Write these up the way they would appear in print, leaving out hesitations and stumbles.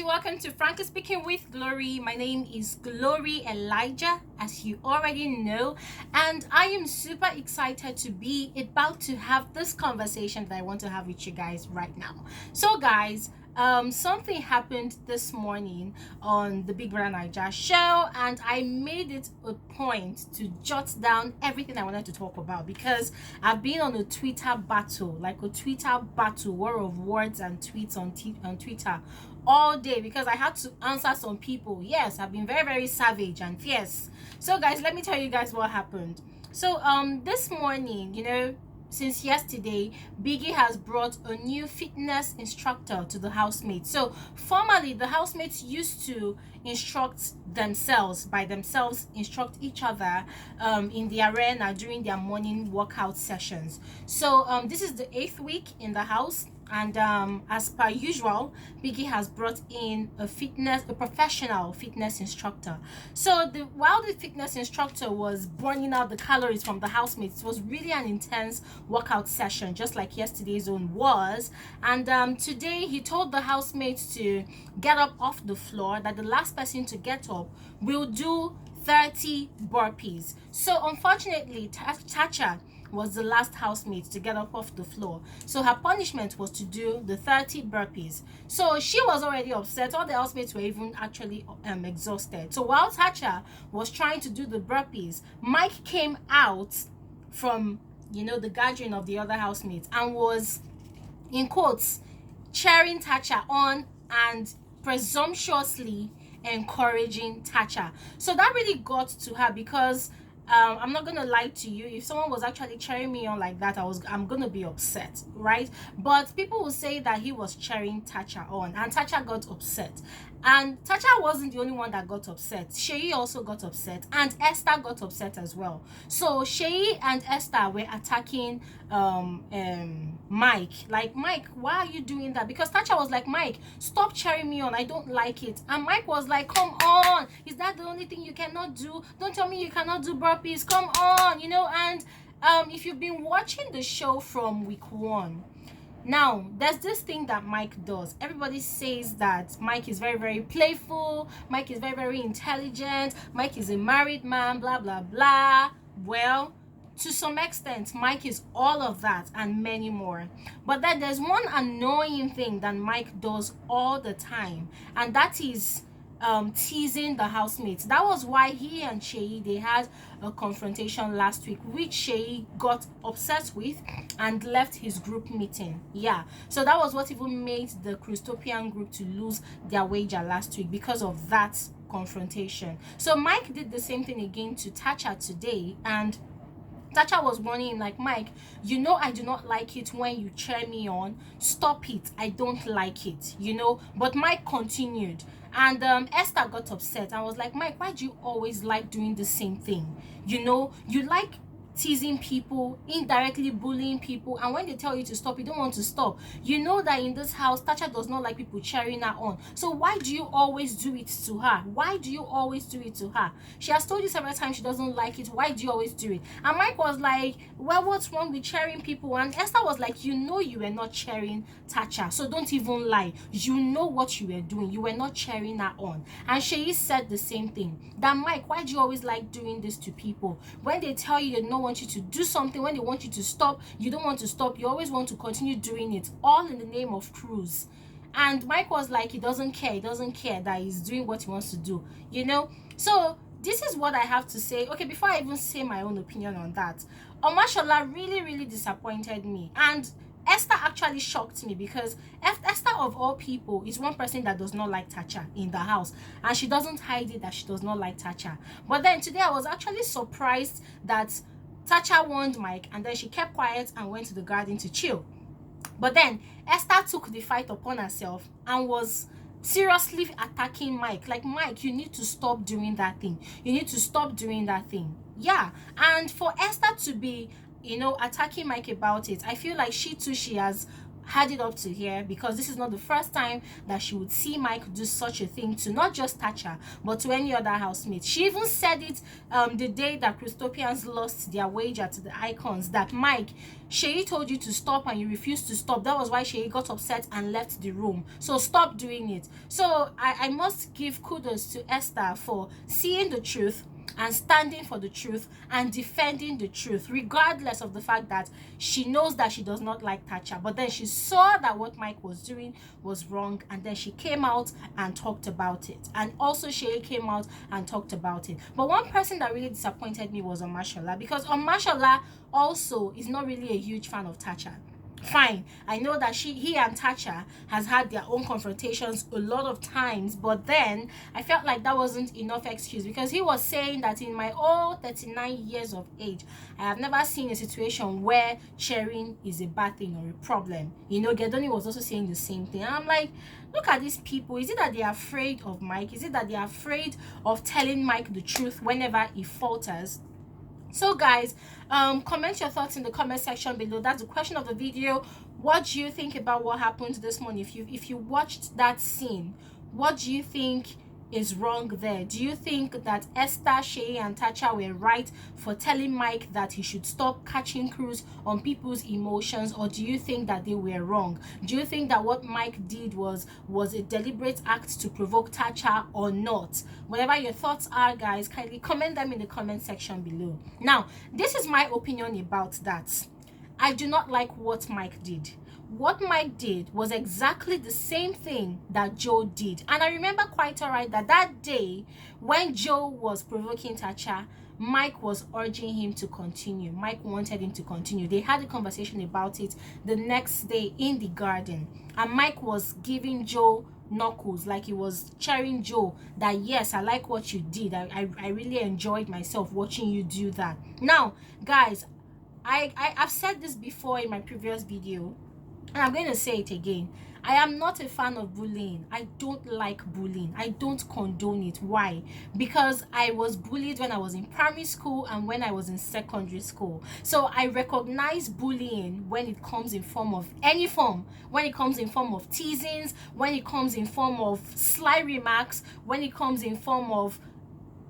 you're welcome to Frankly Speaking with Glory. My name is Glory Elijah, as you already know, and I am super excited to be about to have this conversation that I want to have with you guys right now. So guys, something happened this morning on the BBNaija show, and I made it a point to jot down everything I wanted to talk about because I've been on a Twitter battle, war of words and tweets on Twitter all day because I had to answer some people. Yes, I've been very savage and fierce. So guys, let me tell you guys what happened. So this morning, since yesterday, Biggie has brought a new fitness instructor to the housemates. So formerly, the housemates used to instruct themselves, instruct each other in the arena during their morning workout sessions. So this is the 8th week in the house. And as per usual, Biggie has brought in a professional fitness instructor. So while the fitness instructor was burning out the calories from the housemates, it was really an intense workout session, just like yesterday's own was. And today he told the housemates to get up off the floor, that the last person to get up will do 30 burpees. So unfortunately, Tacha was the last housemate to get up off the floor, so her punishment was to do the 30 burpees. So she was already upset. All the housemates were even actually exhausted. So while Tacha was trying to do the burpees, Mike came out from the gathering of the other housemates and was, in quotes, cheering Tacha on and presumptuously encouraging Tacha. So that really got to her because I'm not gonna lie to you, if someone was actually cheering me on like that, I'm gonna be upset, right? But people will say that he was cheering Tacha on and Tacha got upset. And Tacha wasn't the only one that got upset. Seyi also got upset, and Esther got upset as well. So Seyi and Esther were attacking Mike. Like, Mike, why are you doing that? Because Tacha was like, Mike, stop cheering me on, I don't like it. And Mike was like, come on, is that the only thing you cannot do? Don't tell me you cannot do burpees, come on. And if you've been watching the show from week 1, now there's this thing that Mike does. Everybody says that Mike is very playful, Mike is very intelligent, Mike is a married man, blah blah blah. Well, to some extent, Mike is all of that and many more. But then there's one annoying thing that Mike does all the time, and that is teasing the housemates. That was why he and Seyi, they had a confrontation last week, which Seyi got upset with and left his group meeting. Yeah, so that was what even made the Christopian group to lose their wager last week, because of that confrontation. So Mike did the same thing again to Tacha today, and Tacha was warning him like, Mike, I do not like it when you cheer me on. Stop it. I don't like it, But Mike continued. And Esther got upset and was like, Mike, why do you always like doing the same thing? You like teasing people, indirectly bullying people, and when they tell you to stop, you don't want to stop. You know that in this house, Tacha does not like people cheering her on. So why do you always do it to her? Why do you always do it to her? She has told you several times she doesn't like it. Why do you always do it? And Mike was like, well, what's wrong with cheering people? And Esther was like, you were not cheering Tacha, so don't even lie. You know what you were doing. You were not cheering her on. And Seyi said the same thing, that Mike, why do you always like doing this to people? When they tell you they don't want you to do something, when they want you to stop, you don't want to stop. You always want to continue doing it, all in the name of cruise. And Mike was like, he doesn't care that he's doing what he wants to do, So this is what I have to say. Okay, before I even say my own opinion on that, Omashola really disappointed me, and Esther actually shocked me, because Esther, of all people, is one person that does not like Tacha in the house, and she doesn't hide it that she does not like Tacha. But then today I was actually surprised that Tacha warned Mike, and then she kept quiet and went to the garden to chill. But then Esther took the fight upon herself and was seriously attacking Mike. Like, Mike, you need to stop doing that thing. You need to stop doing that thing. Yeah, and for Esther to be attacking Mike about it, I feel like she has had it up to here, because this is not the first time that she would see Mike do such a thing to not just Tacha but to any other housemate. She even said it the day that Christopians lost their wager to the Icons, that Mike, Seyi told you to stop and you refused to stop. That was why Seyi got upset and left the room. So stop doing it. So I must give kudos to Esther for seeing the truth and standing for the truth and defending the truth, regardless of the fact that she knows that she does not like Tacha. But then she saw that what Mike was doing was wrong, and then she came out and talked about it. And also Seyi came out and talked about it. But one person that really disappointed me was Omashola, because Omashola also is not really a huge fan of Tacha. Fine, I know that he and Tacha has had their own confrontations a lot of times, but then I felt like that wasn't enough excuse, because he was saying that in my all 39 years of age, I have never seen a situation where sharing is a bad thing or a problem. You know, Gedoni was also saying the same thing. And I'm like, look at these people. Is it that they are afraid of Mike? Is it that they are afraid of telling Mike the truth whenever he falters? So guys, comment your thoughts in the comment section below. That's the question of the video. What do you think about what happened this morning? If you watched that scene, what do you think is wrong there? Do you think that Esther, Seyi and Tacha were right for telling Mike that he should stop catching cruise on people's emotions, or do you think that they were wrong? Do you think that what Mike did was a deliberate act to provoke Tacha or not? Whatever your thoughts are, guys, kindly comment them in the comment section below. Now, this is my opinion about that. I do not like what Mike did. What Mike did was exactly the same thing that Joe did. And I remember quite alright that day when Joe was provoking Tacha, Mike was urging him to continue. Mike wanted him to continue. They had a conversation about it the next day in the garden. And Mike was giving Joe knuckles, like he was cheering Joe, that yes, I like what you did. I really enjoyed myself watching you do that. Now, guys, I've said this before in my previous video, and I'm going to say it again. I am not a fan of bullying. I don't like bullying. I don't condone it. Why? Because I was bullied when I was in primary school and when I was in secondary school. So I recognize bullying when it comes in form of any form. When it comes in form of teasings, when it comes in form of sly remarks, when it comes in form of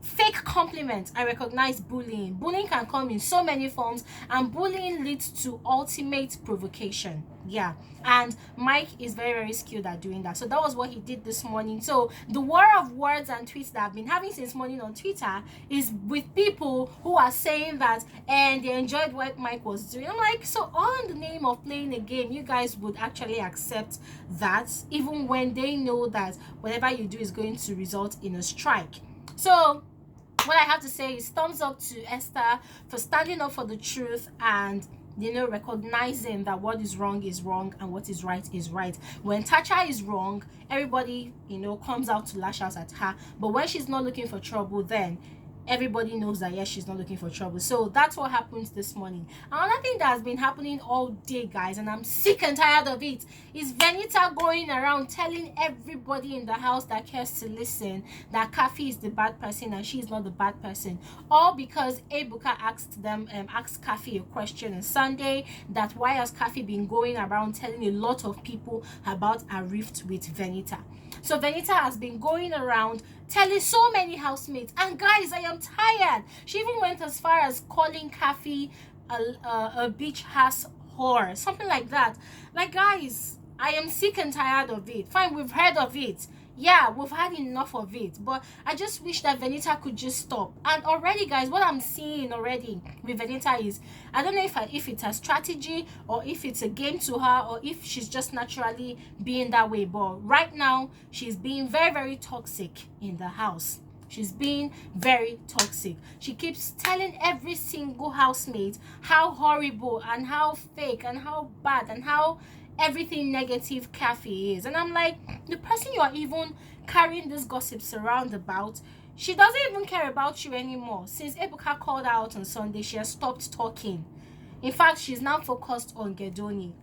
fake compliments. I recognize bullying. Bullying can come in so many forms, and bullying leads to ultimate provocation. Yeah, and Mike is very, very skilled at doing that. So that was what he did this morning. So the war of words and tweets that I've been having since morning on Twitter is with people who are saying that and they enjoyed what Mike was doing. I'm like, so all in the name of playing a game, you guys would actually accept that, even when they know that whatever you do is going to result in a strike. So what I have to say is thumbs up to Esther for standing up for the truth and, you know, recognizing that what is wrong and what is right is right. When Tacha is wrong, everybody, you know, comes out to lash out at her. But when she's not looking for trouble, then everybody knows that yes, she's not looking for trouble. So that's what happened this morning. Another thing that has been happening all day, guys, and I'm sick and tired of it, is Venita going around telling everybody in the house that cares to listen that Kafi is the bad person and she's not the bad person. All because Ebuka asked Kafi a question on Sunday, that why has Kafi been going around telling a lot of people about a rift with Venita. So Venita has been going around telling so many housemates, and guys, I am tired. She even went as far as calling Kafi a beach ass whore, something like that. Like, guys, I am sick and tired of it. Fine, we've heard of it. Yeah, we've had enough of it, but I just wish that Venita could just stop. And already, guys, what I'm seeing already with Venita is, I don't know if it's a strategy or if it's a game to her or if she's just naturally being that way, but right now she's being very, very toxic in the house. She's being very toxic. She keeps telling every single housemate how horrible and how fake and how bad and how everything negative Kafi is. And I'm like, the person you are even carrying this gossips around about, she doesn't even care about you anymore. Since Ebuka called her out on Sunday, she has stopped talking. In fact, she's now focused on Gedoni.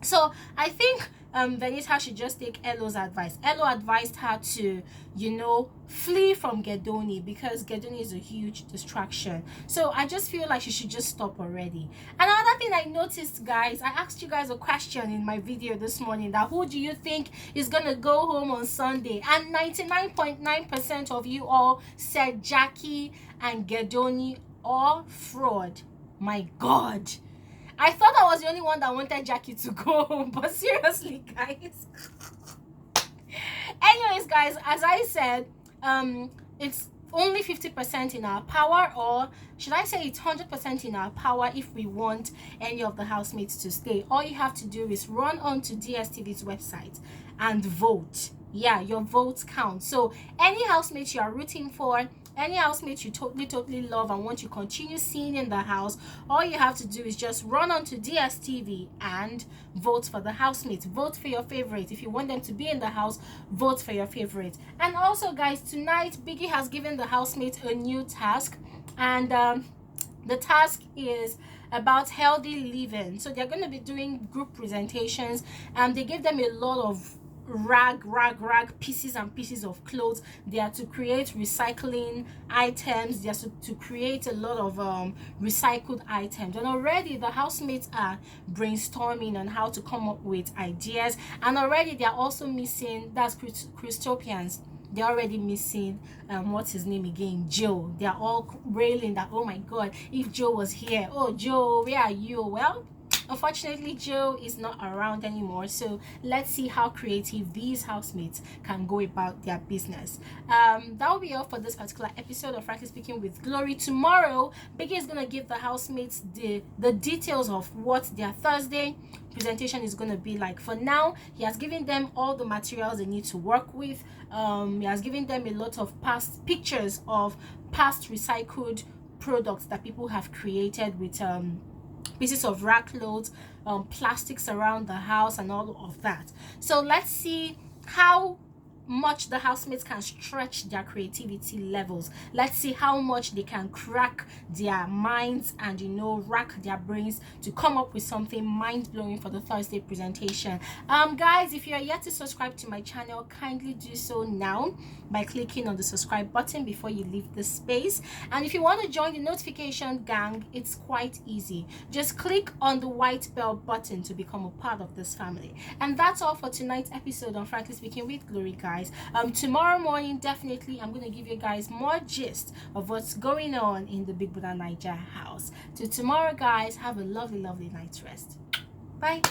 So I think BBNaija should just take Elo's advice. Elo advised her to, you know, flee from Gedoni, because Gedoni is a huge distraction. So I just feel like she should just stop already. Another thing I noticed, guys, I asked you guys a question in my video this morning, that who do you think is gonna go home on Sunday? And 99.9% of you all said Jackie and Gedoni are fraud. My God, I thought I was the only one that wanted Jackie to go home, but seriously, guys. Anyways, guys, as I said, it's only 50% in our power, or should I say it's 100% in our power if we want any of the housemates to stay. All you have to do is run onto DSTV's website and vote. Yeah, your votes count. So any housemate you are rooting for, any housemate you totally love and want to continue seeing in the house, all you have to do is just run onto DSTV and vote for the housemates. Vote for your favorite. If you want them to be in the house, vote for your favorite. And also, guys, tonight Biggie has given the housemates a new task, and the task is about healthy living. So they're going to be doing group presentations, and they give them a lot of rag pieces and pieces of clothes. They are to create recycling items. They are to create a lot of recycled items, and already the housemates are brainstorming on how to come up with ideas. And already they are also missing, that's Christopians, they're already missing what's his name again, Joe. They are all railing that, oh my God, if Joe was here, oh Joe, where are you? Well, unfortunately, Joe is not around anymore. So let's see how creative these housemates can go about their business. That will be all for this particular episode of Frankly Speaking with Glory. Tomorrow, Biggie is going to give the housemates the details of what their Thursday presentation is going to be like. For now, he has given them all the materials they need to work with. He has given them a lot of past pictures of past recycled products that people have created with pieces of rack clothes, plastics around the house, and all of that. So let's see how much the housemates can stretch their creativity levels. Let's see how much they can crack their minds and, you know, rack their brains to come up with something mind-blowing for the Thursday presentation. Guys, if you are yet to subscribe to my channel, kindly do so now by clicking on the subscribe button before you leave this space. And if you want to join the notification gang, it's quite easy. Just click on the white bell button to become a part of this family. And that's all for tonight's episode on Frankly Speaking with Glory, guys. Tomorrow morning, definitely I'm going to give you guys more gist of what's going on in the BBNaija house. Till tomorrow, guys, have a lovely night's rest. Bye.